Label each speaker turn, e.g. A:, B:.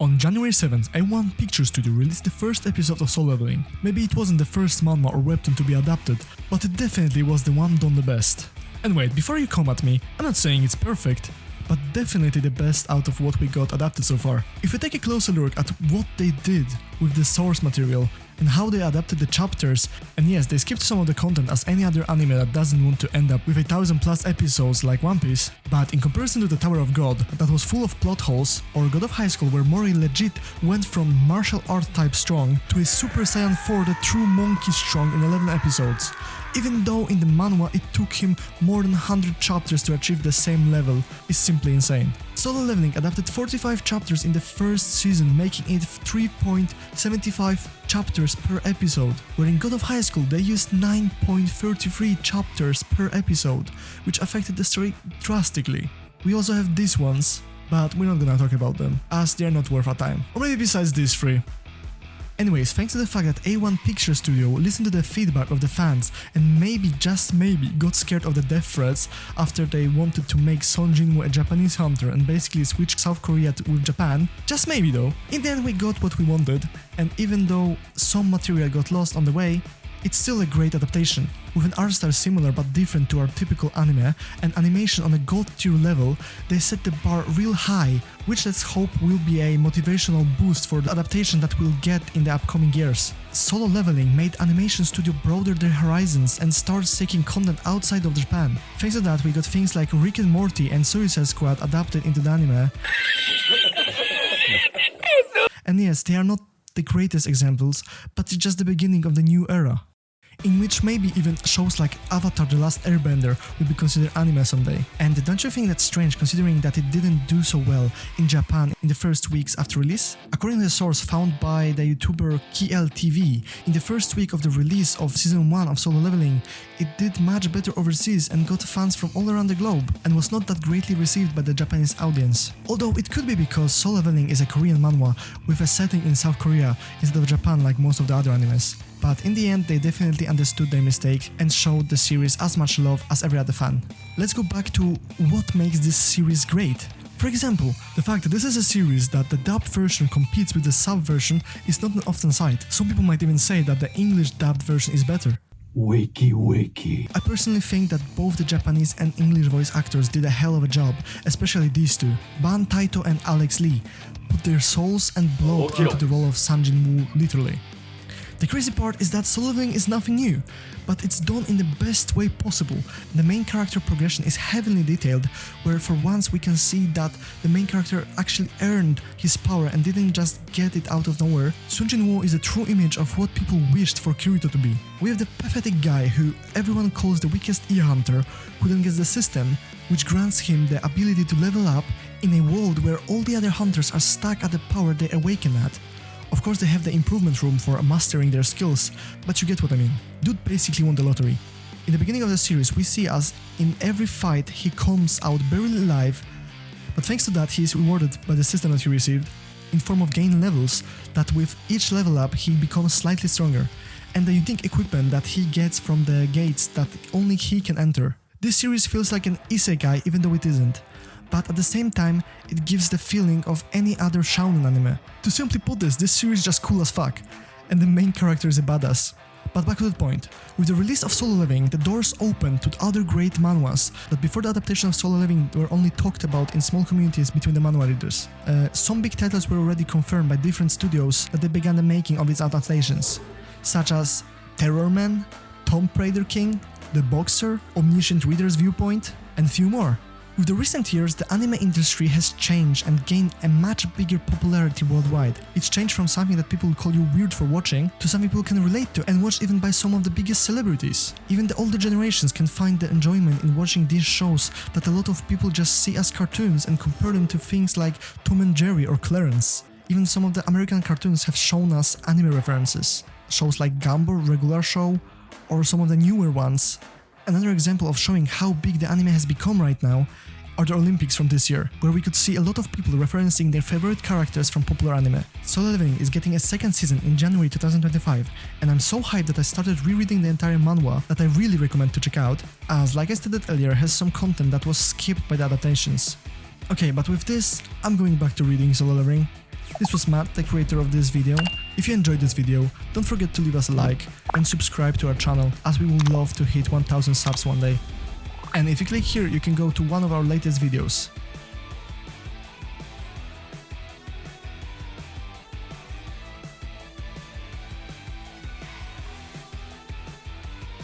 A: On January 7th, A1 Picture Studio released the first episode of Solo Leveling. Maybe it wasn't the first manhwa or webtoon to be adapted, but it definitely was the one done the best. And wait, before you come at me, I'm not saying it's perfect, but definitely the best out of what we got adapted so far. If we take a closer look at what they did with the source material and how they adapted the chapters, and yes, they skipped some of the content as any other anime that doesn't want to end up with 1,000+ episodes like One Piece, but in comparison to the Tower of God that was full of plot holes, or God of High School where Mori legit went from martial art type strong to a Super Saiyan 4 the true monkey strong in 11 episodes. Even though in the manhwa it took him more than 100 chapters to achieve the same level, is simply insane. Solo Leveling adapted 45 chapters in the first season, making it 3.75 chapters per episode, where in God of High School they used 9.33 chapters per episode, which affected the story drastically. We also have these ones, but we're not gonna talk about them, as they're not worth our time. Or maybe besides these three. Anyways, thanks to the fact that A1 Picture Studio listened to the feedback of the fans and maybe, just maybe, got scared of the death threats after they wanted to make Son Jinwoo a Japanese hunter and basically switch South Korea with Japan, just maybe though, in the end we got what we wanted, and even though some material got lost on the way, it's still a great adaptation. With an art style similar but different to our typical anime, and animation on a god tier level, they set the bar real high, which let's hope will be a motivational boost for the adaptation that we'll get in the upcoming years. Solo Leveling made animation studio broaden their horizons and start seeking content outside of Japan. Thanks to that we got things like Rick and Morty and Suicide Squad adapted into the anime. And yes, they are not the greatest examples, but it's just the beginning of the new era, in which maybe even shows like Avatar: The Last Airbender will be considered anime someday. And don't you think that's strange considering that it didn't do so well in Japan in the first weeks after release? According to the source found by the YouTuber KLTV, in the first week of the release of Season 1 of Solo Leveling, it did much better overseas and got fans from all around the globe, and was not that greatly received by the Japanese audience. Although it could be because Solo Leveling is a Korean manhwa with a setting in South Korea instead of Japan like most of the other animes. But in the end, they definitely understood their mistake and showed the series as much love as every other fan. Let's go back to what makes this series great. For example, the fact that this is a series that the dubbed version competes with the sub version is not an often sight. Some people might even say that the English dubbed version is better.
B: Wiki.
A: I personally think that both the Japanese and English voice actors did a hell of a job, especially these two. Ban Taito and Alex Lee put their souls and blood into the role of Son Jinwoo, literally. The crazy part is that Solo Leveling is nothing new, but it's done in the best way possible. The main character progression is heavily detailed, where for once we can see that the main character actually earned his power and didn't just get it out of nowhere. Son Jinwoo is a true image of what people wished for Kirito to be. We have the pathetic guy who everyone calls the weakest ear hunter, who then gets the system, which grants him the ability to level up in a world where all the other hunters are stuck at the power they awaken at. Of course they have the improvement room for mastering their skills, but you get what I mean. Dude basically won the lottery. In the beginning of the series we see as in every fight he comes out barely alive, but thanks to that he is rewarded by the system that he received in form of gain levels, that with each level up he becomes slightly stronger, and the unique equipment that he gets from the gates that only he can enter. This series feels like an isekai even though it isn't, but at the same time it gives the feeling of any other shounen anime. To simply put this series is just cool as fuck, and the main character is a badass. But back to the point, with the release of Solo Leveling, the doors opened to other great manhwas that before the adaptation of Solo Leveling were only talked about in small communities between the manhwa readers. Some big titles were already confirmed by different studios that they began the making of its adaptations, such as Terror Man, Tomb Raider King, The Boxer, Omniscient Reader's Viewpoint, and few more. With the recent years, the anime industry has changed and gained a much bigger popularity worldwide. It's changed from something that people call you weird for watching to something people can relate to and watch even by some of the biggest celebrities. Even the older generations can find the enjoyment in watching these shows that a lot of people just see as cartoons and compare them to things like Tom and Jerry or Clarence. Even some of the American cartoons have shown us anime references. Shows like Gumball, Regular Show, or some of the newer ones. Another example of showing how big the anime has become right now are the Olympics from this year, where we could see a lot of people referencing their favorite characters from popular anime. Solo Leveling is getting a second season in January 2025, and I'm so hyped that I started rereading the entire manhwa that I really recommend to check out, as like I stated earlier has some content that was skipped by the adaptations. Okay, but with this, I'm going back to reading Solo Leveling. This was Matt, the creator of this video. If you enjoyed this video, don't forget to leave us a like and subscribe to our channel, as we would love to hit 1000 subs one day. And if you click here, you can go to one of our latest videos.